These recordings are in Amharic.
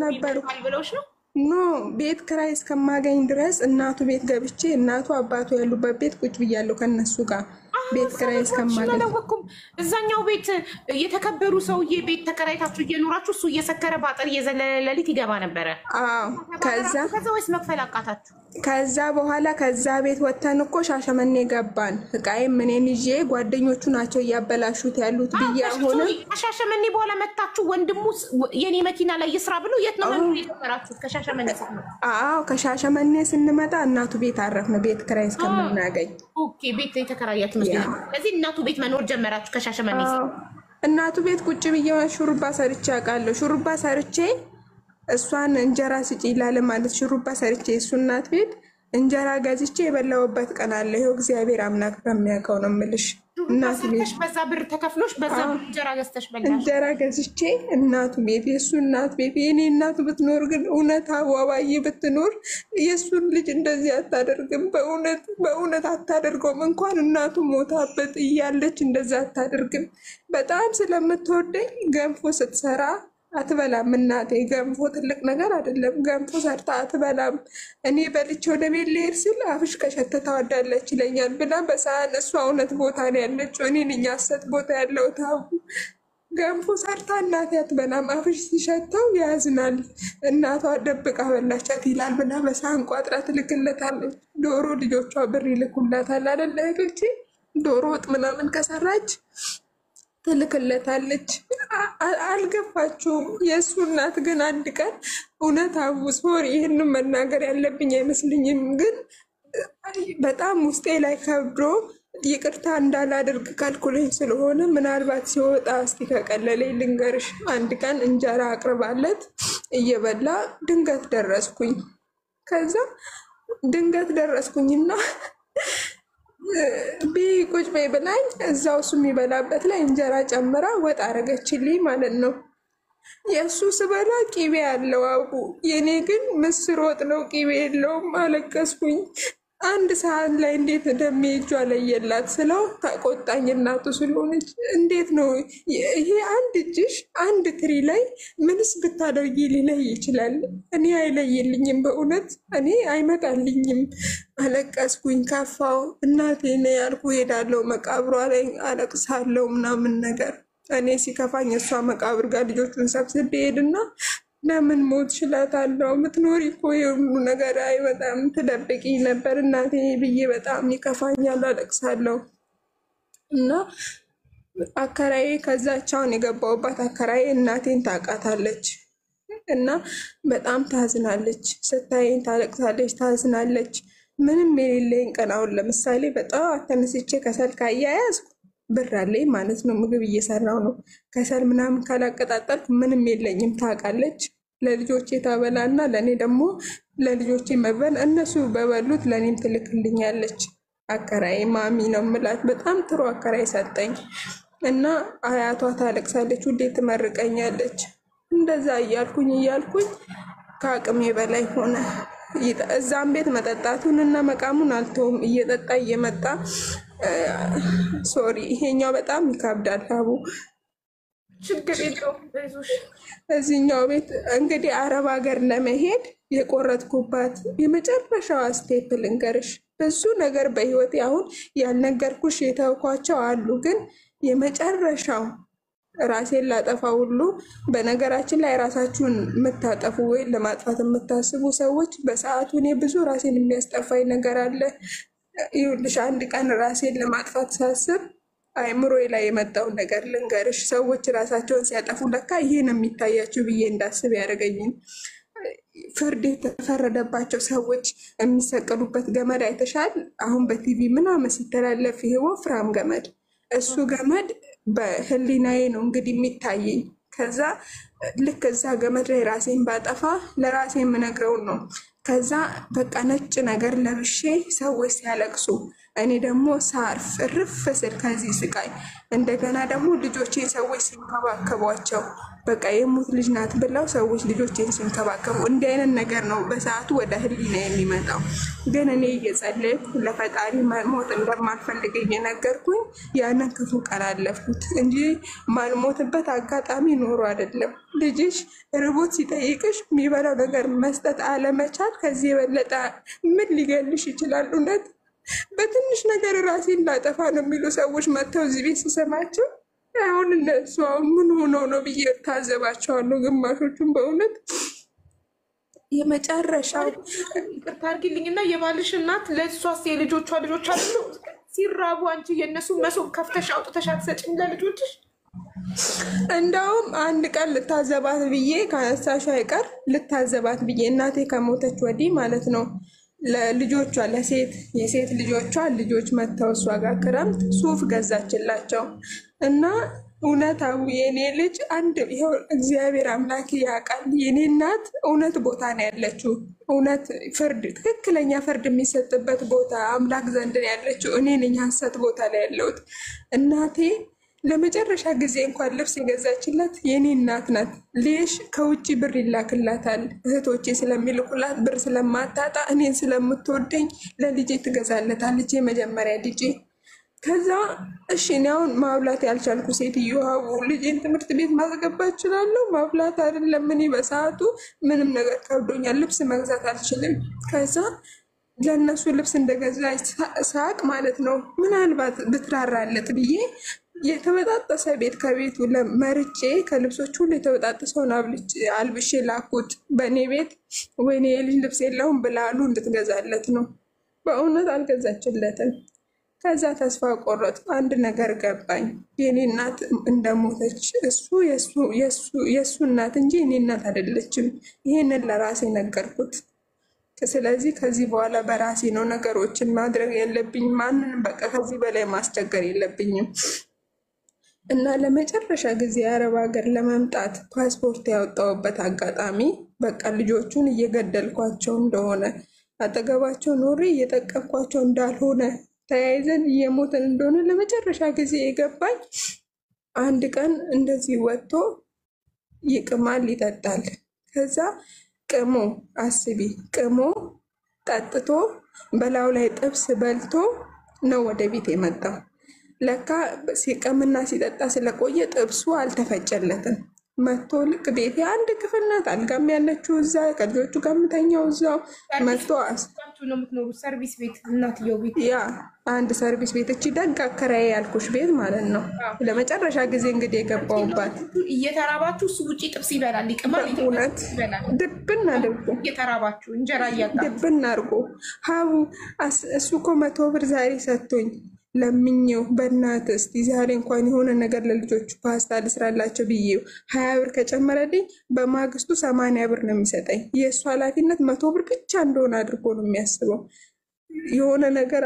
ነበር ኖ ቤት ክራይ እስከማገኝ ድረስ እናቱ ቤት ገብቼ እናቱ አባቱ ያሉበት ቤት ቁጭ ብያለሁ ከነሱ ጋር ቤት ክራይ እስከማገኝ እዛኛው ቤት የተከበሩ ሰውዬ ቤት ተከራይታችሁ እየኖራችሁ እሱ እየሰከረ ባጠር እየዘለለሊት ይገባ ነበር አዎ ከዛ ወይስ መክፈል አቃታችሁ ከዛ በኋላ ከዛ ቤት ወተን እኮ ሻሸመኔ ገባን እቃዬ ምንን ይዤ ጓደኞቹ ናቸው ያበላሹት ያሉት ብያ ሆነ ሻሸመኔ በኋላ መጣችሁ ወንድሙ የኔ መኪና ላይ ይስራ ብሎ የት ነው መኖር የጀመራችሁት ከሻሸመኔ አዎ ከሻሸመኔ ስንመጣ እናቱ ቤት አረፍን ቤት ክራይ እስከምናገኝ ኦኬ ቤት የተከራያችሁ መስሎኝ ስለዚህ እናቱ ቤት መኖር ጀመራችሁ ከሻሸመኔ እናቱ ቤት ቁጭ ብዬ ሹሩባ ሰርቼ አውቃለሁ ሹሩባ ሰርቼ እሷን እንጀራ ስጪ ይላል ማለት ሹሩባ ሰርቼ እሱ እናት ቤት እንጀራ ገዝቼ የበላውበት ቀን አለ ይሄው እግዚአብሔር አምላክ በሚያውቀው ነው የምልሽ እናት ቤት በዛ ብር ተከፍሎሽ በዛ እንጀራ ገዝተሽ በላሽ እንጀራ ገዝቼ እናቱ ቤት የሱ እናት ቤት የኔ እናቱ ብትኖር ግን እውነት አዋባዬ ብትኖር የሱን ልጅ እንደዚህ አታደርግም በእውነት አታደርገውም እንኳን እናቱ ሞታበት እያለች እንደዛ አታደርግም በጣም ስለምትወደኝ ገንፎ ስትሰራ አትበላም እናቴ ገንፎ ትልቅ ነገር አይደለም ገንፎ ሰርታ አትበላም እኔ በልቼ ወደ ቤት ልሄድ ስል አፍሽ ከሸተ ታወዳለች ይለኛል ብላ በሰዓት እሷ እውነት ቦታ ነው ያለችው እኔ ነኝ ሐሰት ቦታ ያለው ታው ገንፎ ሰርታ እናቴ አትበላም አፍሽ ሲሸተው ያዝናል እናቷ ደብቃ በላቻት ይላል ብላ በሰዓት ቋጥራ ትልክለታለች ዶሮ ልጆቿ ብር ይልኩላታል አይደል እህቶቼ ዶሮ ወጥ ምናምን ከሰራች ትልክለታለች አልገፋችሁም የሱ እናት ግን አንድ ቀን እውነት አውሶር ይሄንን መናገር ያለብኝ አይመስልኝም ግን በጣም ውስጤ ላይ ከብዶ ይቅርታ እንዳላደርግ ካልኩለኝ ስለሆነ ምናልባት ሲወጣ እስቲ ከቀለለኝ ልንገርሽ አንድ ቀን እንጀራ አቅርባለት እየበላ ድንገት ደረስኩኝ ከዛ ድንገት ደረስኩኝና ቁጭ በይ ብላኝ እዛው እሱ የሚበላበት ላይ እንጀራ ጨምራ ወጥ አረገችልኝ ማለት ነው የእሱ ስበላ ቂቤ ያለው አቡ የኔ ግን ምስር ወጥ ነው ቂቤ የለውም አለቀስኩኝ አንድ ሰዓት ላይ እንዴት እንደሚሄጁ አለየላት ስለው ተቆጣኝ እናቱ ስለሆነች እንዴት ነው ይሄ አንድ እጅሽ አንድ ትሪ ላይ ምንስ ብታደርጊ ሊለይ ይችላል እኔ አይለይልኝም በእውነት እኔ አይመጣልኝም አለቀስኩኝ ከፋው እናቴ ነው ያልኩ ሄዳለሁ መቃብሯ ላይ አለቅሳለሁ ምናምን ነገር እኔ ሲከፋኝ እሷ መቃብር ጋር ልጆቹን ሰብስቤ ሄድና ለምን ሞት ሽላታለሁ ምትኖሪ እኮ የሁሉ ነገር አይመጣም ትደብቂ ነበር እናቴ ብዬ በጣም ይከፋኛል አለቅሳለሁ እና አከራዬ ከዛቻውን የገባውባት አከራዬ እናቴን ታውቃታለች እና በጣም ታዝናለች ስታይኝ ታለቅሳለች ታዝናለች ምንም የሌለኝ ቀን አሁን ለምሳሌ በጣም ተነስቼ ከሰል ካያያዝኩ ብር አለኝ ማለት ነው ምግብ እየሰራው ነው ከሰል ምናምን ካላቀጣጣልኩ ምንም የለኝም ታውቃለች ለልጆቼ ታበላና ለኔ ደግሞ ለልጆቼ መበል እነሱ በበሉት ለኔም ትልክልኛለች አከራዬ ማሚ ነው ምላት በጣም ጥሩ አከራዬ ሰጠኝ እና አያቷ ታለቅሳለች ሁሌ ትመርቀኛለች እንደዛ እያልኩኝ ከአቅሜ በላይ ሆነ እዛም ቤት መጠጣቱንና መቃሙን አልተውም እየጠጣ እየመጣ ሶሪ ይሄኛው በጣም ይከብዳል አቡ ችግር የለውም እዚህኛው ቤት እንግዲህ አረብ ሀገር ለመሄድ የቆረጥኩባት የመጨረሻው ስቴፕ ልንገርሽ ብዙ ነገር በህይወቴ አሁን ያልነገርኩሽ የተውኳቸው አሉ ግን የመጨረሻው ራሴን ላጠፋ ሁሉ በነገራችን ላይ ራሳችሁን የምታጠፉ ወይ ለማጥፋት የምታስቡ ሰዎች በሰዓቱ እኔ ብዙ ራሴን የሚያስጠፋኝ ነገር አለ ይኸውልሽ አንድ ቀን ራሴን ለማጥፋት ሳስብ አይምሮዬ ላይ የመጣው ነገር ልንገርሽ ሰዎች ራሳቸውን ሲያጠፉ ለካ ይሄ ነው የሚታያቸው ብዬ እንዳስብ ያደረገኝን ፍርድ የተፈረደባቸው ሰዎች የሚሰቀሉበት ገመድ አይተሻል አሁን በቲቪ ምናምን ሲተላለፍ ይሄ ወፍራም ገመድ እሱ ገመድ በህሊናዬ ነው እንግዲህ የሚታየኝ ከዛ ልክ እዛ ገመድ ላይ ራሴን ባጠፋ ለራሴ የምነግረው ነው ከዛ በቃ ነጭ ነገር ለብሼ ሰዎች ሲያለቅሱ እኔ ደግሞ ሳርፍ እርፍ ስል ከዚህ ስቃይ እንደገና ደግሞ ልጆቼን ሰዎች ሲንከባከቧቸው በቃ የሙት ልጅ ናት ብለው ሰዎች ልጆቼን ሲንከባከቡ እንዲህ አይነት ነገር ነው በሰዓቱ ወደ ህሊና የሚመጣው። ግን እኔ እየጸለይኩ ለፈጣሪ መሞት እንደማልፈልግ እየነገርኩኝ ያንን ክፉ ቀን አለፍኩት እንጂ ማልሞትበት አጋጣሚ ኖሮ አይደለም። ልጅሽ ርቦት ሲጠይቅሽ የሚበላው ነገር መስጠት አለመቻል ከዚህ የበለጠ ምን ሊገልሽ ይችላል? እውነት በትንሽ ነገር ራሴን ላጠፋ ነው የሚሉ ሰዎች መጥተው እዚህ ቤት ስሰማቸው አሁን እነሱ ምን ሆነው ነው ብዬ ታዘባቸዋለሁ። ግማሾቹም በእውነት የመጨረሻው ይቅርታ አድርጊልኝና የባልሽ እናት ለእሷስ የልጆቿ ልጆች አሉ ሲራቡ አንቺ የእነሱ መሶብ ከፍተሽ አውጥተሽ አትሰጭም ለልጆችሽ? እንደውም አንድ ቀን ልታዘባት ብዬ ከነሳሽ አይቀር ልታዘባት ብዬ እናቴ ከሞተች ወዲህ ማለት ነው ለልጆቿ የሴት ልጆች መጥተው እሷ ጋር ክረምት ሱፍ ገዛችላቸው እና እውነታው የኔ ልጅ አንድ ይኸው እግዚአብሔር አምላክ ያውቃል። የኔ እናት እውነት ቦታ ነው ያለችው። እውነት ፍርድ፣ ትክክለኛ ፍርድ የሚሰጥበት ቦታ አምላክ ዘንድ ነው ያለችው። እኔ ነኝ ሐሰት ቦታ ላይ ያለሁት። እናቴ ለመጨረሻ ጊዜ እንኳን ልብስ የገዛችላት የኔ እናት ናት። ሌሽ ከውጭ ብር ይላክላታል እህቶቼ ስለሚልኩላት ብር ስለማታጣ እኔን ስለምትወደኝ ለልጄ ትገዛለታለች፣ የመጀመሪያ ልጄ። ከዛ እሺ እኔ አሁን ማብላት ያልቻልኩ ሴትዮ ልጄን ትምህርት ቤት ማስገባት እችላለሁ? ማብላት አይደለም እኔ በሰዓቱ ምንም ነገር ከብዶኛል፣ ልብስ መግዛት አልችልም። ከዛ ለእነሱ ልብስ እንደገዛ ሳቅ ማለት ነው ምናልባት ብትራራለት ብዬ የተበጣጠሰ ቤት ከቤቱ መርጬ ከልብሶች ሁሉ የተበጣጠሰውን አልብሼ ላኩት። በእኔ ቤት ወይኔ የልጅ ልብስ የለውም ብላሉ እንድትገዛለት ነው። በእውነት አልገዛችለትም። ከዛ ተስፋ ቆረጥ። አንድ ነገር ገባኝ፣ የኔ እናት እንደሞተች። እሱ የእሱ እናት እንጂ የኔ እናት አይደለችም። ይህንን ለራሴ ነገርኩት። ስለዚህ ከዚህ በኋላ በራሴ ነው ነገሮችን ማድረግ የለብኝ። ማንንም በቃ ከዚህ በላይ ማስቸገር የለብኝም። እና ለመጨረሻ ጊዜ የአረብ ሀገር ለመምጣት ፓስፖርት ያወጣሁበት አጋጣሚ በቃ ልጆቹን እየገደልኳቸው እንደሆነ አጠገባቸው ኖሬ እየጠቀምኳቸው እንዳልሆነ ተያይዘን እየሞትን እንደሆነ ለመጨረሻ ጊዜ የገባኝ አንድ ቀን እንደዚህ ወጥቶ ይቅማል፣ ይጠጣል። ከዛ ቅሞ አስቢ፣ ቅሞ ጠጥቶ በላዩ ላይ ጥብስ በልቶ ነው ወደ ቤት የመጣው። ለካ ሲቀምና ሲጠጣ ስለቆየ ጥብሱ አልተፈጨለትም። መቶ ልክ ቤቴ አንድ ክፍል ናት፣ አልጋም ያለችው እዛ፣ ከልጆቹ ጋር የምተኛው እዛው። መቶ ሰርቪስ ቤት እናትየው ቤት ያ አንድ ሰርቪስ ቤት እቺ ደግ አከራዬ ያልኩሽ ቤት ማለት ነው። ለመጨረሻ ጊዜ እንግዲህ የገባሁባት እየተራባችሁ እሱ ውጭ ጥብስ ይበላል፣ ይቅማል፣ እውነት ድብን አድርጎ እየተራባችሁ እንጀራ እያጣ ድብን አድርጎ ሀቡ እሱ እኮ 100 ብር ዛሬ ሰጥቶኝ ለምኜው በእናት እስቲ ዛሬ እንኳን የሆነ ነገር ለልጆቹ ፓስታ ልስራላቸው ብዬው 20 ብር ከጨመረልኝ በማግስቱ 80 ብር ነው የሚሰጠኝ። የእሱ ኃላፊነት 100 ብር ብቻ እንደሆነ አድርጎ ነው የሚያስበው። የሆነ ነገር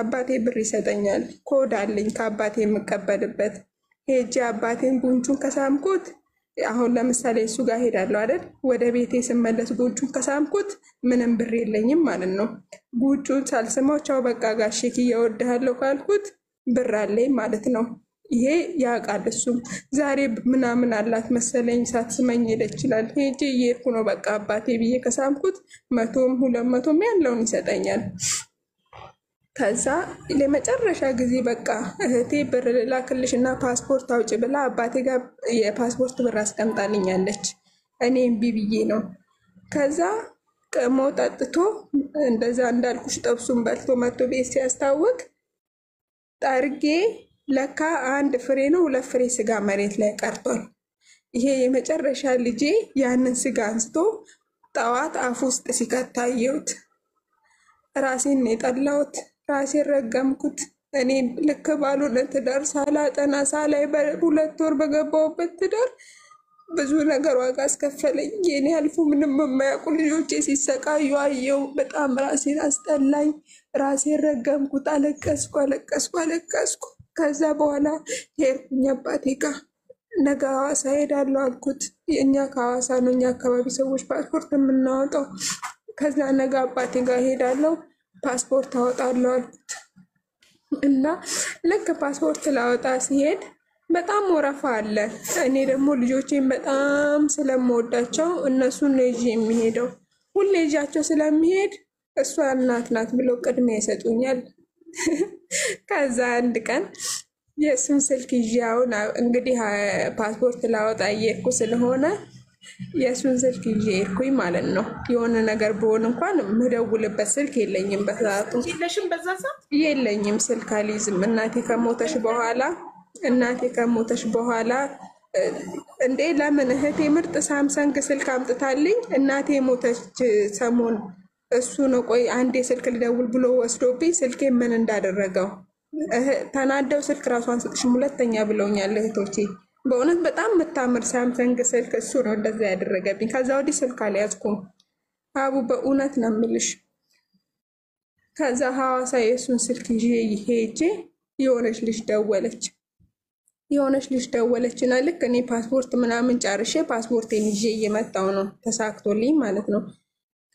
አባቴ ብር ይሰጠኛል፣ ኮድ አለኝ ከአባቴ የምቀበልበት። ሄጄ አባቴን ጉንጩን ከሳምኩት፣ አሁን ለምሳሌ እሱ ጋር ሄዳለሁ አይደል? ወደ ቤቴ ስመለስ ጉንጩን ከሳምኩት ምንም ብር የለኝም ማለት ነው። ጉንጩን ሳልስማው ቻው በቃ ጋሼ እወድሃለሁ ካልኩት ብር አለኝ ማለት ነው። ይሄ ያውቃል እሱም። ዛሬ ምናምን አላት መሰለኝ ሳትስመኝ ሄደች ይችላል። ሄጄ እየሄድኩ ነው በቃ አባቴ ብዬ ከሳምኩት 100ም 200ም ያለውን ይሰጠኛል። ከዛ ለመጨረሻ ጊዜ በቃ እህቴ ብር ልላክልሽ እና ፓስፖርት አውጭ ብላ አባቴ ጋር የፓስፖርት ብር አስቀምጣልኛለች። እኔ እምቢ ብዬ ነው። ከዛ ቅሞ ጠጥቶ እንደዛ እንዳልኩሽ ጥብሱን በልቶ መቶ ቤት ሲያስታውቅ ጠርጌ ለካ 1 ፍሬ ነው 2 ፍሬ ስጋ መሬት ላይ ቀርቷል። ይሄ የመጨረሻ ልጄ ያንን ስጋ አንስቶ ጠዋት አፍ ውስጥ ሲከታየውት ራሴን የጠላሁት፣ ራሴን ረገምኩት። እኔ ልክ ባልሆነ ትዳር ሳላጠና ሳላይ በ2 ወር በገባሁበት ትዳር ብዙ ነገር ዋጋ አስከፈለኝ። የኔ አልፎ ምንም የማያውቁ ልጆቼ ሲሰቃዩ አየው። በጣም ራሴን አስጠላኝ። ራሴን ረገምኩት። አለቀስኩ። ከዛ በኋላ ሄድኩኝ አባቴ ጋር። ነገ ሐዋሳ ሄዳለሁ አልኩት። እኛ ከሐዋሳ ነው እኛ አካባቢ ሰዎች ፓስፖርት የምናወጣው። ከዛ ነገ አባቴ ጋር ሄዳለሁ ፓስፖርት አወጣለሁ አልኩት። እና ልክ ፓስፖርት ላወጣ ሲሄድ በጣም ወረፋ አለ። እኔ ደግሞ ልጆቼን በጣም ስለምወዳቸው እነሱን ነው ይዤ የሚሄደው። ሁሌ ይዣቸው ስለሚሄድ እሷ እናት ናት ብለው ቅድሚያ ይሰጡኛል። ከዛ አንድ ቀን የእሱን ስልክ ይዤ አሁን እንግዲህ ፓስፖርት ላወጣ እየሄድኩ ስለሆነ የእሱን ስልክ ይዤ ሄድኩኝ ማለት ነው። የሆነ ነገር በሆን እንኳን ምደውልበት ስልክ የለኝም በሰዓቱ። የለሽም? በዛ ሰዓት የለኝም፣ ስልክ አልይዝም። እናቴ ከሞተሽ በኋላ እንዴ ለምን እህቴ ምርጥ ሳምሰንግ ስልክ አምጥታልኝ እናቴ ሞተች ሰሞን እሱ ነው ቆይ አንዴ ስልክ ልደውል ብሎ ወስዶብኝ ስልኬ ምን እንዳደረገው ተናደው ስልክ ራሷን ስጥሽም ሁለተኛ ብለውኛል እህቶቼ። በእውነት በጣም የምታምር ሳምሰንግ ስልክ እሱ ነው እንደዛ ያደረገብኝ። ከዛ ወዲህ ስልክ አልያዝኩም አቡ፣ በእውነት ነው የምልሽ። ከዛ ሐዋሳ የእሱን ስልክ ይዤ ሄጄ የሆነች ልጅ ደወለች እና ልክ እኔ ፓስፖርት ምናምን ጨርሼ ፓስፖርቴን ይዤ እየመጣሁ ነው ተሳክቶልኝ ማለት ነው።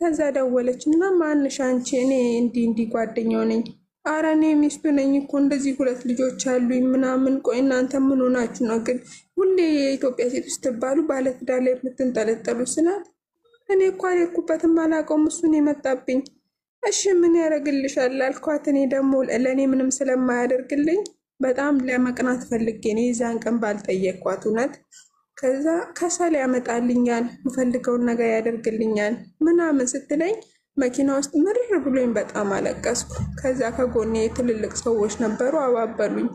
ከዛ ደወለች እና ማንሽ አንቺ? እኔ እንዲህ ጓደኛው ነኝ። አረ እኔ ሚስቱ ነኝ እኮ እንደዚህ 2 ልጆች አሉኝ ምናምን። ቆይ እናንተ ምን ሆናችሁ ነው ግን ሁሌ የኢትዮጵያ ሴት ውስጥ ትባሉ ባለትዳር ላይ የምትንጠለጠሉ ስላት፣ እኔ እኮ አልሄድኩበትም አላውቀውም እሱን የመጣብኝ። እሺ ምን ያደርግልሻል አልኳት። እኔ ደግሞ ለእኔ ምንም ስለማያደርግልኝ በጣም ለመቅናት ፈልጌ ነው የዛን ቀን ባልጠየቅኳት እውነት። ከዛ ከሰል ያመጣልኛል፣ የምፈልገውን ነገር ያደርግልኛል ምናምን ስትለኝ መኪና ውስጥ ምርር ብሎኝ በጣም አለቀስኩ። ከዛ ከጎኔ ትልልቅ ሰዎች ነበሩ አባበሉኝ።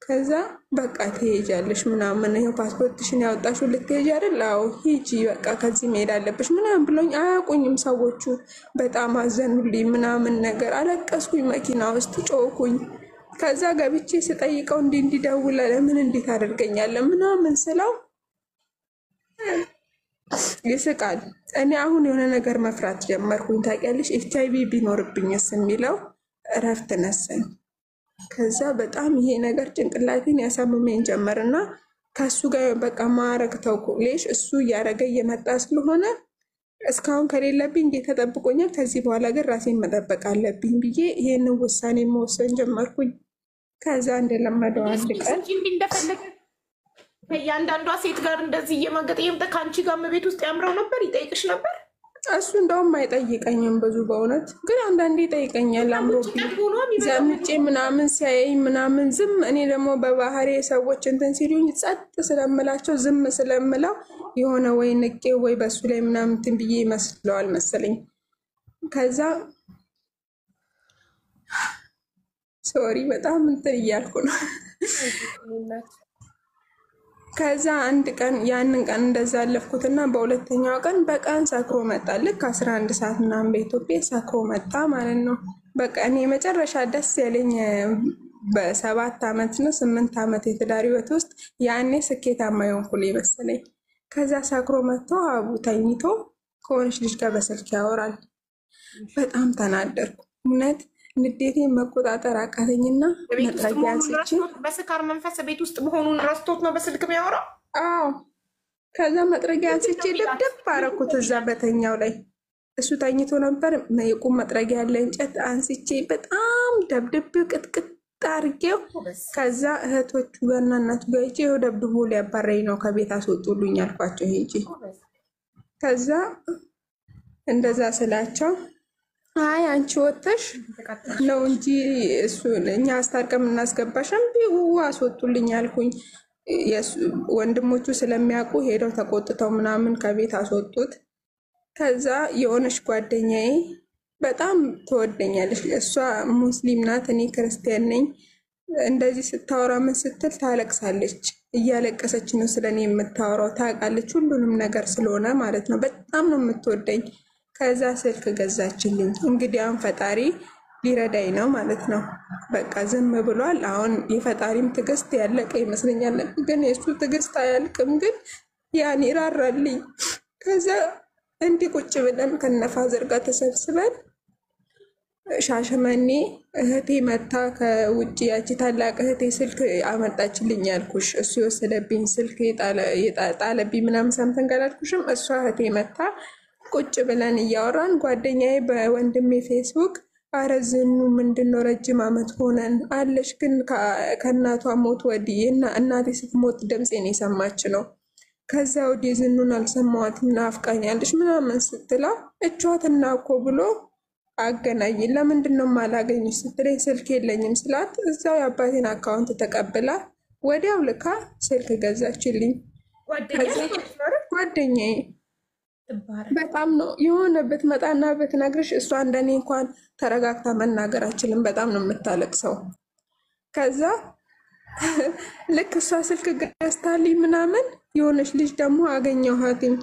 ከዛ በቃ ትሄጃለሽ ምናምን፣ ይኸው ፓስፖርትሽን ያወጣሽው ልትሄጂ አይደል? አዎ ሂጂ በቃ ከዚህ መሄድ አለብሽ ምናምን ብሎኝ፣ አያውቁኝም ሰዎቹ። በጣም አዘኑልኝ ምናምን ነገር። አለቀስኩኝ፣ መኪና ውስጥ ጮኩኝ። ከዛ ገብቼ ስጠይቀው እንዲደውለ ለምን እንዴት አደርገኛለን ምናምን ስለው ይስቃል። እኔ አሁን የሆነ ነገር መፍራት ጀመርኩኝ ታውቂያለሽ። HIV ቢኖርብኝስ የሚለው እረፍት ነሰኝ። ከዛ በጣም ይሄ ነገር ጭንቅላቴን ያሳምመኝ ጀመርና ከሱ ጋር በቃ ማረግ ተውኩልሽ። እሱ እያደረገ እየመጣ ስለሆነ እስካሁን ከሌለብኝ ተጠብቆኛል። ከዚህ በኋላ ግን ራሴን መጠበቅ አለብኝ ብዬ ይሄንን ውሳኔ መወሰን ጀመርኩኝ። ከዛ እንደለመደው አንድ ቀን እንደፈለገ ከእያንዳንዷ ሴት ጋር እንደዚህ እየማገጥ የምጠ ከአንቺ ጋር ቤት ውስጥ ያምረው ነበር፣ ይጠይቅሽ ነበር። እሱ እንደውም አይጠይቀኝም ብዙ በእውነት ግን አንዳንዴ ይጠይቀኛል። አምሮብኝ ዘምጬ ምናምን ሲያየኝ ምናምን ዝም። እኔ ደግሞ በባህሪ ሰዎች እንትን ሲሉኝ ጸጥ ስለምላቸው ዝም ስለምለው የሆነ ወይ ንቄ ወይ በሱ ላይ ምናምን እንትን ብዬ ይመስለዋል መሰለኝ። ከዛ ሶሪ በጣም እንትን እያልኩ ነው። ከዛ አንድ ቀን ያንን ቀን እንደዛ አለፍኩትና በሁለተኛው ቀን በቀን ሰክሮ መጣ። ልክ 11 ሰዓት ምናምን በኢትዮጵያ ሰክሮ መጣ ማለት ነው። በቃ እኔ መጨረሻ ደስ ያለኝ በ7 ዓመት ነው 8 ዓመት የትዳር ህይወት ውስጥ ያኔ ስኬታማ የሆንኩልኝ መሰለኝ። ከዛ ሰክሮ መጥቶ አቡ ተኝቶ ከሆነች ልጅ ጋር በስልክ ያወራል። በጣም ተናደርኩ እውነት። ንዴቴን መቆጣጠር አቃተኝና መጥረጊያ አንስቼ በስካር መንፈስ ቤት ውስጥ መሆኑን ረስቶት ነው በስልክ የሚያወራው። አዎ ከዛ መጥረጊያ አንስቼ ደብደብ አደረኩት እዛ በተኛው ላይ። እሱ ተኝቶ ነበር። የቁም መጥረጊያ ያለ እንጨት አንስቼ በጣም ደብድብ ቅጥቅጥ አድርጌው ከዛ እህቶቹ ጋርና እናቱ ጋር ሂጄ ይኸው ደብድቦ ሊያባረኝ ነው ከቤት አስወጡልኝ አልኳቸው ሂጄ። ከዛ እንደዛ ስላቸው አይ አንቺ ወጥተሽ ነው እንጂ እሱ እኛ አስታርቀም እናስገባሽ እንዲሁ አስወጡልኝ አልኩኝ። ወንድሞቹ ስለሚያውቁ ሄደው ተቆጥተው ምናምን ከቤት አስወጡት። ከዛ የሆነች ጓደኛዬ በጣም ትወደኛለች። እሷ ሙስሊም ናት፣ እኔ ክርስቲያን ነኝ። እንደዚህ ስታወራ ምን ስትል ታለቅሳለች። እያለቀሰች ነው ስለኔ የምታወራው። ታውቃለች ሁሉንም ነገር ስለሆነ ማለት ነው። በጣም ነው የምትወደኝ። ከዛ ስልክ ገዛችልኝ። እንግዲህ አሁን ፈጣሪ ሊረዳኝ ነው ማለት ነው። በቃ ዝም ብሏል። አሁን የፈጣሪም ትዕግስት ያለቀ ይመስለኛል። ግን የእሱ ትዕግስት አያልቅም። ግን ያን ይራራልኝ። ከዛ እንዲህ ቁጭ ብለን ከነፋዘር ጋር ተሰብስበን ሻሸመኔ እህቴ መታ ከውጭ ያቺ ታላቅ እህቴ ስልክ አመጣችልኝ ያልኩሽ፣ እሱ የወሰደብኝ ስልክ የጣለብኝ ምናምን ሰምተን ጋላልኩሽም። እሷ እህቴ መታ ቁጭ ብለን እያወራን ጓደኛዬ በወንድሜ ፌስቡክ አረ ዝኑ ምንድነው ረጅም ዓመት ሆነን አለሽ፣ ግን ከእናቷ ሞት ወዲህ እናቴ ስትሞት ድምፄን የሰማች ነው። ከዛ ወዲህ ዝኑን አልሰማዋትም ናፍቃኛለሽ ምናምን ስትላ እቿትና እኮ ብሎ አገናኝ። ለምንድነው ማላገኝሽ ስትለኝ ስልክ የለኝም ስላት እዛው የአባቴን አካውንት ተቀብላ ወዲያው ልካ ስልክ ገዛችልኝ። ጓደኛዬ በጣም ነው የሆነ ብትመጣና ብትነግርሽ እሷ እንደኔ እንኳን ተረጋግታ መናገር አችልም። በጣም ነው የምታለቅሰው። ከዛ ልክ እሷ ስልክ ገዝታልኝ ምናምን የሆነች ልጅ ደግሞ አገኘኋትኝ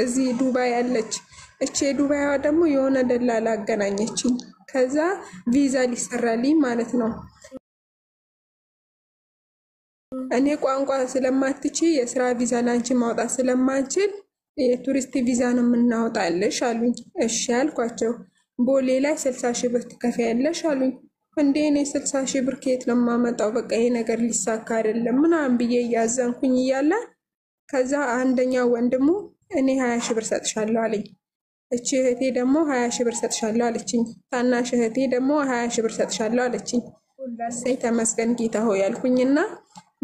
እዚህ ዱባይ ያለች። እቺ ዱባይዋ ደግሞ የሆነ ደላላ አገናኘችኝ። ከዛ ቪዛ ሊሰራልኝ ማለት ነው። እኔ ቋንቋ ስለማትቺ የስራ ቪዛ ላንቺ ማውጣት ስለማንችል የቱሪስት ቪዛ ነው የምናወጣልሽ አሉኝ። እሺ አልኳቸው። ቦሌ ላይ 60 ሺህ ብር ትከፍያለሽ አሉኝ። እንዴ እኔ 60 ሺህ ብር ከየት ነው የማመጣው? በቃ ይሄ ነገር ሊሳካ አይደለም ምናምን ብዬ እያዘንኩኝ እያለ ከዛ አንደኛው ወንድሙ እኔ 20 ሺህ ብር ሰጥሻለሁ አለኝ። እቺ እህቴ ደግሞ 20 ሺህ ብር ሰጥሻለሁ አለችኝ። ታናሽ እህቴ ደግሞ 20 ሺህ ብር ሰጥሻለሁ አለችኝ። ሁላሴ ተመስገን ጌታ ሆይ ያልኩኝና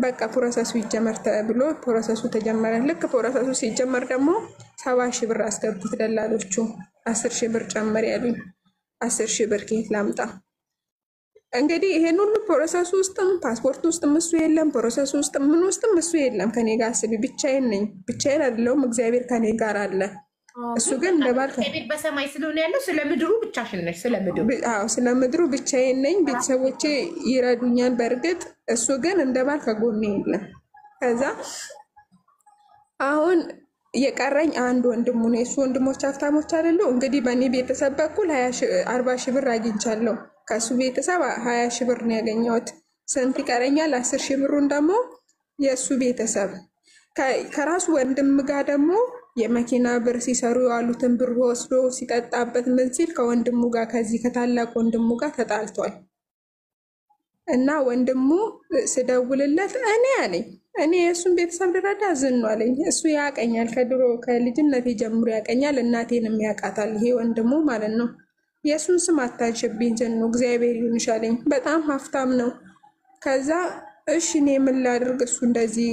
በቃ ፕሮሰሱ ይጀመር ተብሎ ፕሮሰሱ ተጀመረ። ልክ ፕሮሰሱ ሲጀመር ደግሞ 70 ሺህ ብር አስገቡት ደላሎቹ። 10 ሺህ ብር ጨመር ያሉኝ። 10 ሺህ ብር ከየት ላምጣ? እንግዲህ ይሄን ሁሉ ፕሮሰሱ ውስጥም ፓስፖርት ውስጥም እሱ የለም፣ ፕሮሰሱ ውስጥም ምን ውስጥም እሱ የለም። ከኔ ጋር አስቢ፣ ብቻዬን ነኝ። ብቻዬን አይደለሁም፣ እግዚአብሔር ከኔ ጋር አለ። እሱ ግን እንደባል ከቤት በሰማይ ስለሆነ ያለው ስለ ምድሩ ብቻሽን ነሽ። ስለ ምድሩ አዎ፣ ስለ ምድሩ ብቻዬን ነኝ። ቤተሰቦቼ ይረዱኛል በእርግጥ። እሱ ግን እንደባል ከጎኔ የለም። ከዛ አሁን የቀረኝ አንድ ወንድሙ ነው። እሱ ወንድሞች ሀብታሞች አይደሉ? እንግዲህ በእኔ ቤተሰብ በኩል 40 ሺህ ብር አግኝቻለሁ። ከሱ ቤተሰብ 20 ሺህ ብር ነው ያገኘሁት። ስንት ይቀረኛል? 10 ሺህ ብሩን ደግሞ የእሱ ቤተሰብ ከራሱ ወንድም ጋር ደግሞ የመኪና ብር ሲሰሩ ያሉትን ብር ወስዶ ሲጠጣበት ምን ሲል ከወንድሙ ጋር ከዚህ ከታላቅ ወንድሙ ጋር ተጣልቷል። እና ወንድሙ ስደውልለት እኔ አለኝ እኔ የእሱን ቤተሰብ ልረዳ ዝኑ አለኝ። እሱ ያቀኛል፣ ከድሮ ከልጅነቴ ጀምሮ ያቀኛል፣ እናቴንም ያውቃታል። ይሄ ወንድሙ ማለት ነው። የእሱን ስም አታንሽብኝ ዝኑ እግዚአብሔር ይሁንሽ አለኝ። በጣም ሀብታም ነው። ከዛ እሺ እኔ ምን ላድርግ? እሱ እንደዚህ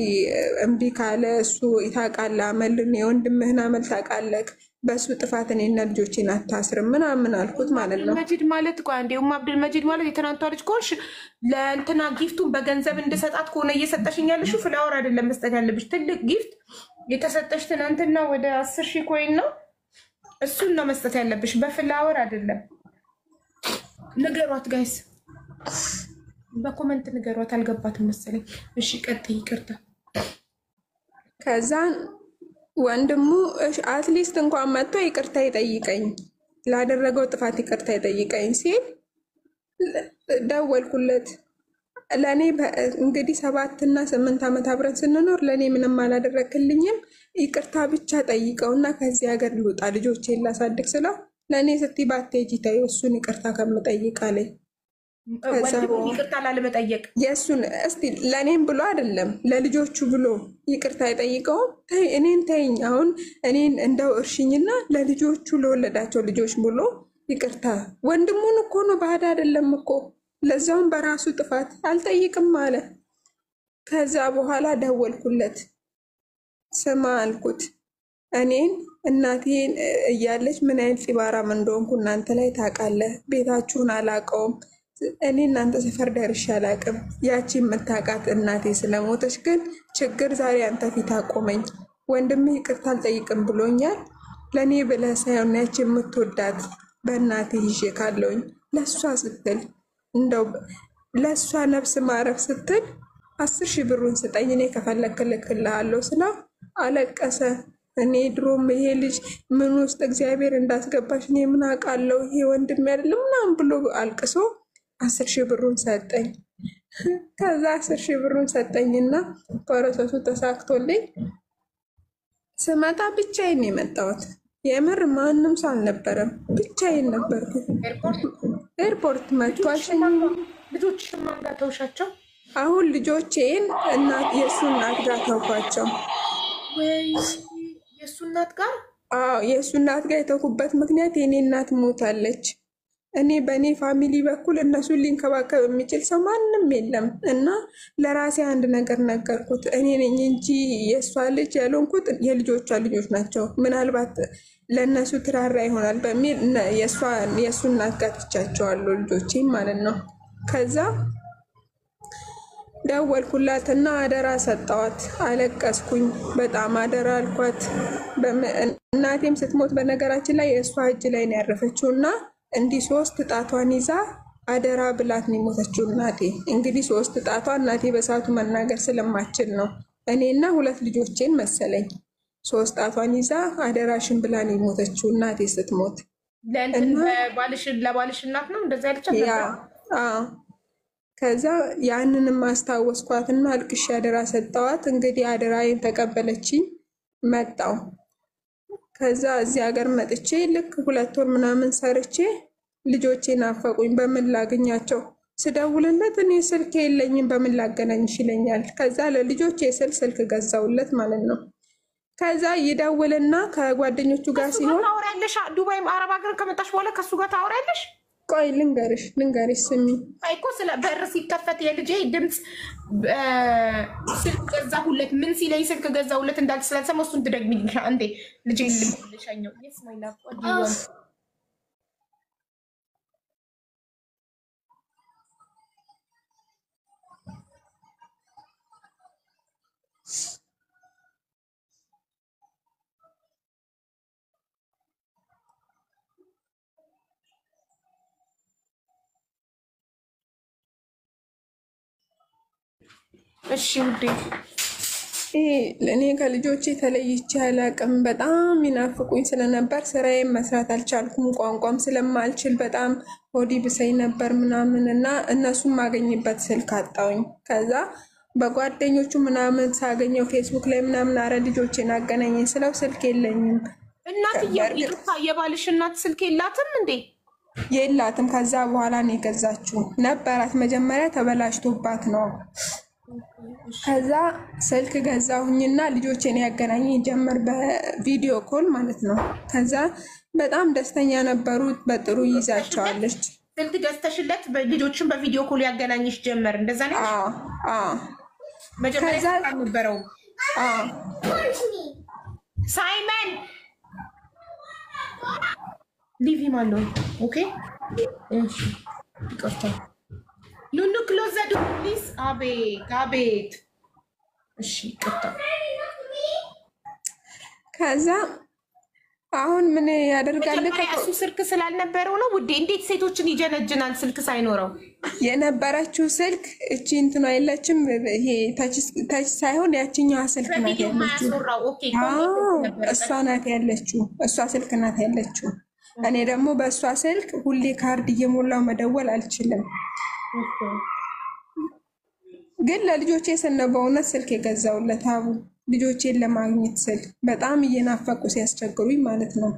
እምቢ ካለ እሱ ታውቃለህ፣ አመልን የወንድምህን አመል ታውቃለህ፣ በእሱ ጥፋት እኔና ልጆቼን አታስርም ምናምን አልኩት ማለት ነው። መጂድ ማለት እኮ እንዲሁም አብዱል መጂድ ማለት የትናንቷ ልጅ ከሆንሽ ለእንትና ጊፍቱን በገንዘብ እንድሰጣት ከሆነ እየሰጠሽኝ ያለሽው ፍላወር አይደለም መስጠት ያለብሽ። ትልቅ ጊፍት የተሰጠሽ ትናንትና ወደ 10 ሺህ ኮይን ነው። እሱን ነው መስጠት ያለብሽ፣ በፍላወር አይደለም። ንገሯት ጋይስ፣ በኮመንት ንገሯት። አልገባትም መሰለኝ። እሺ ቀጥይ። ይቅርታ። ከዛን ወንድሙ አትሊስት እንኳን መጥቶ ይቅርታ ይጠይቀኝ፣ ላደረገው ጥፋት ይቅርታ ይጠይቀኝ ሲል ደወልኩለት። ለእኔ እንግዲህ 7 እና 8 ዓመት አብረን ስንኖር ለእኔ ምንም አላደረክልኝም፣ ይቅርታ ብቻ ጠይቀውና ከዚህ ሀገር ልውጣ ልጆቼን ላሳድግ ስለው ለእኔ ስትይ ባትሄጂ ተይው እሱን ይቅርታ ከምጠይቅ አለኝ። ይቅርታ ላለመጠየቅ የእሱን እስቲ ለእኔም ብሎ አይደለም ለልጆቹ ብሎ ይቅርታ አይጠይቀውም። እኔን ተይኝ፣ አሁን እኔን እንደው እርሽኝና ለልጆቹ ለወለዳቸው ልጆች ብሎ ይቅርታ። ወንድሙን እኮ ነው፣ ባህዳ አይደለም እኮ፣ ለዛውም በራሱ ጥፋት አልጠይቅም አለ። ከዛ በኋላ ደወልኩለት። ስማ አልኩት፣ እኔን እናቴን እያለች ምን አይነት ፂባራም እንደሆንኩ እናንተ ላይ ታውቃለህ። ቤታችሁን አላውቀውም። እኔ እናንተ ሰፈር ደርሼ አላውቅም። ያቺ የምታውቃት እናቴ ስለሞተች ግን ችግር ዛሬ አንተ ፊት አቆመኝ። ወንድሜ ይቅርታ አልጠይቅም ብሎኛል። ለእኔ ብለህ ሳይሆን ያቺ የምትወዳት በእናቴ ይዤ ካለውኝ ለእሷ ስትል እንደው ለእሷ ነፍስ ማረፍ ስትል 10 ሺህ ብሩን ስጠኝ፣ እኔ ከፈለክ እልክልሃለሁ ስለው አለቀሰ። እኔ ድሮም ይሄ ልጅ ምን ውስጥ እግዚአብሔር እንዳስገባሽ እኔ ምን አውቃለሁ፣ ይሄ ወንድሜ አይደለም ምናምን ብሎ አልቅሶ 10 ሺህ ብሩን ሰጠኝ። ከዛ 10 ሺህ ብሩን ሰጠኝና ፕሮሰሱ ተሳክቶልኝ ስመጣ ብቻዬን የመጣሁት። የምር ማንም ሰው አልነበረም፣ ብቻዬን ነበርኩ። ኤርፖርት መጥቷል። ልጆች ማን ጋር ተውሻቸው? አሁን ልጆቼን የእሱ እናት ጋር ተውኳቸው። ወይ የእሱ እናት ጋር? አዎ የእሱ እናት ጋር የተውኩበት ምክንያት የኔ እናት ሞታለች። እኔ በእኔ ፋሚሊ በኩል እነሱን ሊንከባከብ የሚችል ሰው ማንም የለም እና ለራሴ አንድ ነገር ነገርኩት። እኔ ነኝ እንጂ የእሷ ልጅ ያልሆንኩት የልጆቿ ልጆች ናቸው። ምናልባት ለእነሱ ትራራ ይሆናል በሚል የእሱን እናት ጋር ትቻቸዋለሁ ልጆቼን ማለት ነው። ከዛ ደወልኩላትና አደራ ሰጠዋት። አለቀስኩኝ በጣም አደራ አልኳት። እናቴም ስትሞት በነገራችን ላይ የእሷ እጅ ላይ ነው ያረፈችው እና እንዲህ 3 ጣቷን ይዛ አደራ ብላት ነው የሞተችው እናቴ። እንግዲህ 3 ጣቷ እናቴ በሰዓቱ መናገር ስለማችል ነው እኔና 2 ልጆቼን መሰለኝ 3 ጣቷን ይዛ አደራሽን ብላ ነው የሞተችው እናቴ ስትሞት። ለባልሽ እናት ነው እንደዛ ያለቻት። ከዛ ያንንም አስታወስኳትና አልቅሼ አደራ ሰጠዋት። እንግዲህ አደራዬን ተቀበለችኝ። መጣው ከዛ እዚህ ሀገር መጥቼ ልክ 2 ወር ምናምን ሰርቼ ልጆቼ ናፈቁኝ። በምን ላገኛቸው ስደውልለት እኔ ስልክ የለኝም በምን ላገናኝሽ ይለኛል። ከዛ ለልጆቼ ስልክ ገዛውለት ማለት ነው። ከዛ ይደውልና ከጓደኞቹ ጋር ሲሆን ታወሪያለሽ። ዱባይም አረብ ሀገር ከመጣሽ በኋላ ከሱ ጋር ታወሪያለሽ። ቆይ ልንገርሽ ስሚ እኮ ስለ በር ሲከፈት የልጄ ድምፅ ስልክ ገዛሁለት ምን ሲለኝ ስልክ ገዛሁለት እንዳልክ ስላልሰማ እሱን ትደግሚልሻ እንዴ? ልጄ ልልሻኘው የስማይላ እሺ ውዴ እኔ ከልጆቼ ተለይቼ አላቅም። በጣም ይናፍቁኝ ስለነበር ስራዬን መስራት አልቻልኩም። ቋንቋም ስለማልችል በጣም ሆዲ ብሰኝ ነበር ምናምን እና እነሱን ማገኝበት ስልክ አጣውኝ። ከዛ በጓደኞቹ ምናምን ሳገኘው ፌስቡክ ላይ ምናምን አረ ልጆቼን አገናኘኝ ስለው ስልክ የለኝም። እናትዬ የባልሽ እናት ስልክ የላትም እንዴ? የላትም። ከዛ በኋላ ነው የገዛችው። ነበራት መጀመሪያ ተበላሽቶባት ነው። ከዛ ስልክ ገዛሁኝና ልጆቼን ያገናኘኝ ጀመር በቪዲዮ ኮል ማለት ነው። ከዛ በጣም ደስተኛ ነበሩ። በጥሩ ይዛቸዋለች። ስልክ ገዝተሽለት ልጆችን በቪዲዮ ኮል ያገናኝሽ ጀመር። እንደዛ ነው። መጀመሪያ ነበረው። ሳይመን ሊቭ ሂም አሎን። ኦኬ እሺ ይቅርታ ኑኑ ክሎዝ ዘ ዶር ፕሊዝ። አቤት እሺ ይቅርታ። ከዛ አሁን ምን ያደርጋል? እሱ ስልክ ስላልነበረው ነው ውዴ። እንዴት ሴቶችን ይጀነጅናል ስልክ ሳይኖረው? የነበረችው ስልክ እቺ እንትኗ የለችም። ይሄ ታች ሳይሆን ያቺኛዋ ስልክ ናት ያለችው። እሷ ናት ያለችው። እሷ ስልክ ናት ያለችው። እኔ ደግሞ በእሷ ስልክ ሁሌ ካርድ እየሞላው መደወል አልችልም። ግን ለልጆቼ ስነ በእውነት ስልክ የገዛውለት አቡ ልጆቼን ለማግኘት ስል በጣም እየናፈቁ ሲያስቸግሩኝ ማለት ነው።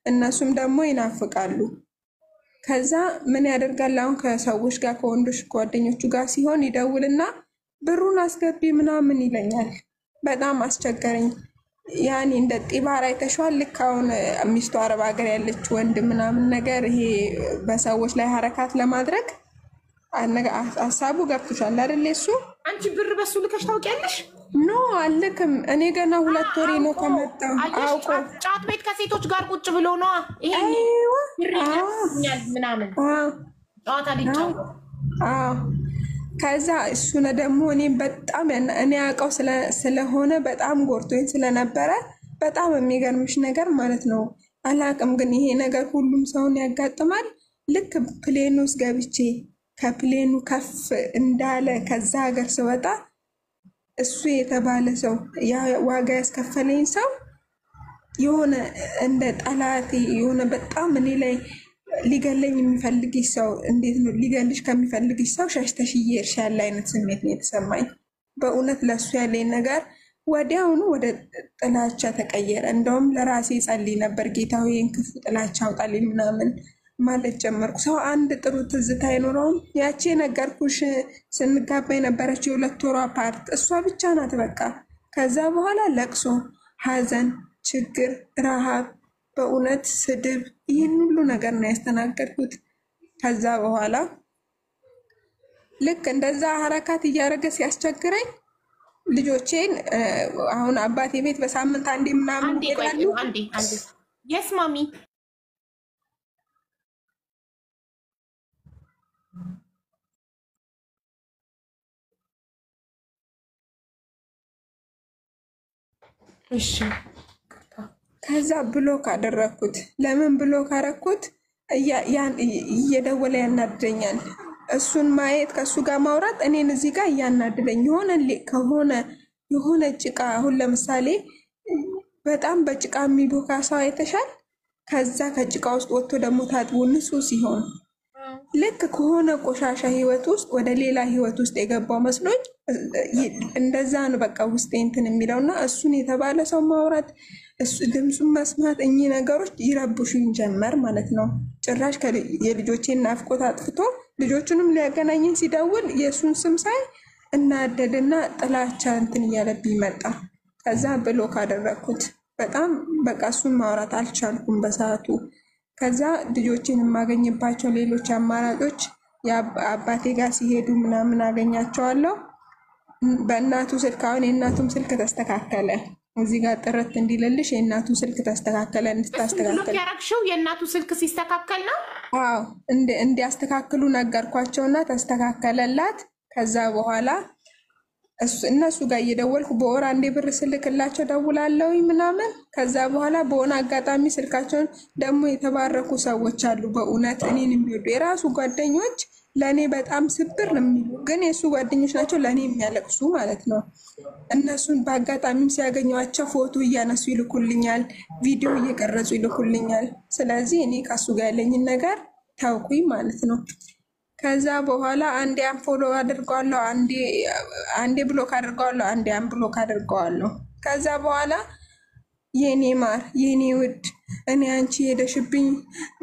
እነሱም ደግሞ ይናፍቃሉ። ከዛ ምን ያደርጋል? አሁን ከሰዎች ጋር ከወንዶች ጓደኞቹ ጋር ሲሆን ይደውልና ብሩን አስገቢ ምናምን ይለኛል። በጣም አስቸገረኝ። ያኔ እንደ ጢባር አይተሽዋል። ልክ አሁን ሚስቱ አረብ ሀገር ያለች ወንድ ምናምን ነገር ይሄ በሰዎች ላይ ሀረካት ለማድረግ ሀሳቡ ገብቶሻል አይደል? እሱ አንቺ ብር በሱ ልከሽ ታውቂያለሽ? ኖ አልክም። እኔ ገና 2 ወሬ ነው ከመጣሁ። አውቆ ጫት ቤት ከሴቶች ጋር ቁጭ ብሎ ነው ይሄ ምናምን ጨዋታ ሊጫወት። ከዛ እሱ ነው ደግሞ እኔ በጣም እኔ ያውቀው ስለሆነ በጣም ጎርቶኝ ስለነበረ በጣም የሚገርምሽ ነገር ማለት ነው አላቅም፣ ግን ይሄ ነገር ሁሉም ሰውን ያጋጥማል። ልክ ፕሌን ውስጥ ገብቼ ከፕሌኑ ከፍ እንዳለ ከዛ ሀገር ስወጣ እሱ የተባለ ሰው ዋጋ ያስከፈለኝ ሰው የሆነ እንደ ጠላቴ የሆነ በጣም እኔ ላይ ሊገለኝ የሚፈልግሽ ሰው እንዴት ነው ሊገልሽ ከሚፈልግሽ ሰው ሸሽተሽ እየሄድሽ ያለ አይነት ስሜት ነው የተሰማኝ። በእውነት ለሱ ያለኝ ነገር ወዲያውኑ ወደ ጥላቻ ተቀየረ። እንደውም ለራሴ ጸልይ ነበር፣ ጌታዊ ይህን ክፉ ጥላቻ አውጣልኝ ምናምን ማለት ጀመርኩ። ሰው አንድ ጥሩ ትዝታ አይኖረውም። ያቺ ነገርኩሽ ስንጋባ የነበረችው 2 ወሯ ፓርት እሷ ብቻ ናት በቃ። ከዛ በኋላ ለቅሶ፣ ሐዘን፣ ችግር፣ ረሃብ፣ በእውነት ስድብ፣ ይህን ሁሉ ነገር ነው ያስተናገድኩት። ከዛ በኋላ ልክ እንደዛ ሐረካት እያደረገ ሲያስቸግረኝ ልጆቼን አሁን አባቴ ቤት በሳምንት አንዴ ምናምን ይሄዳሉ። አንዴ የስ ማሚ እሺ ከዛ ብሎክ አደረኩት። ለምን ብሎክ አደረኩት? እየደወለ ያናድደኛል። እሱን ማየት ከሱ ጋር ማውራት እኔን እዚህ ጋር እያናድደኝ የሆነ ጭቃ አሁን ለምሳሌ በጣም በጭቃ የሚቦካ ሰው አይተሻል? ከዛ ከጭቃ ውስጥ ወጥቶ ደግሞ ታጥቦ ንጹህ ሲሆን ልክ ከሆነ ቆሻሻ ህይወት ውስጥ ወደ ሌላ ህይወት ውስጥ የገባው መስሎኝ እንደዛ ነው በቃ ውስጤ እንትን የሚለውና እሱን የተባለ ሰው ማውራት እሱ ድምፁን መስማት እኚህ ነገሮች ይረብሹኝ ጀመር ማለት ነው። ጭራሽ የልጆቼን ናፍቆት አጥፍቶ ልጆቹንም ሊያገናኘኝ ሲደውል የእሱን ስም ሳይ እናደድና ጥላቻ እንትን እያለብኝ መጣ። ከዛ ብሎክ አደረኩት። በጣም በቃ እሱን ማውራት አልቻልኩም በሰዓቱ። ከዛ ልጆችን የማገኝባቸው ሌሎች አማራጮች የአባቴ ጋር ሲሄዱ ምናምን አገኛቸዋለሁ። በእናቱ ስልክ አሁን የእናቱም ስልክ ተስተካከለ። እዚህ ጋር ጥረት እንዲልልሽ የእናቱ ስልክ ተስተካከለ። እንድታስተካከል ያረግሽው የእናቱ ስልክ ሲስተካከል ነው? አዎ እንዲያስተካክሉ ነገርኳቸውና ተስተካከለላት። ከዛ በኋላ እነሱ ጋር እየደወልኩ በወር አንዴ ብር ስልክላቸው ደውላለሁ ምናምን። ከዛ በኋላ በሆነ አጋጣሚ ስልካቸውን ደግሞ የተባረኩ ሰዎች አሉ በእውነት እኔን የሚወዱ የራሱ ጓደኞች ለእኔ በጣም ስብር ነው የሚሉ ግን የእሱ ጓደኞች ናቸው ለእኔ የሚያለቅሱ ማለት ነው። እነሱን በአጋጣሚም ሲያገኟቸው ፎቶ እያነሱ ይልኩልኛል፣ ቪዲዮ እየቀረጹ ይልኩልኛል። ስለዚህ እኔ ከሱ ጋር ያለኝን ነገር ታውኩኝ ማለት ነው። ከዛ በኋላ አንዴ አንፎሎ አድርገዋለሁ፣ አንዴ ብሎክ አድርገዋለሁ፣ አንዴ አንብሎክ አድርገዋለሁ። ከዛ በኋላ የኔ ማር የኔ ውድ እኔ አንቺ ሄደሽብኝ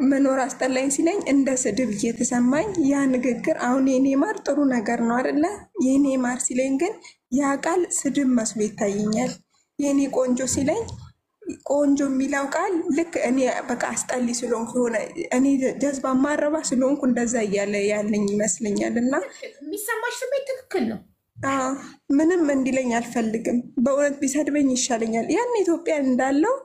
መኖር አስጠላኝ ሲለኝ እንደ ስድብ እየተሰማኝ ያ ንግግር አሁን የኔ ማር ጥሩ ነገር ነው አይደለ? የኔ ማር ሲለኝ ግን ያ ቃል ስድብ መስሎ ይታየኛል። የኔ ቆንጆ ሲለኝ ቆንጆ የሚለው ቃል ልክ እኔ በቃ አስጠሊ ስለሆንኩ ሆነ እኔ ጀዝባ ማረባ ስለሆንኩ እንደዛ እያለ ያለኝ ይመስለኛል። እና የሚሰማሽ ስሜት ትክክል ነው። ምንም እንዲለኝ አልፈልግም። በእውነት ቢሰድበኝ ይሻለኛል። ያን ኢትዮጵያ እንዳለው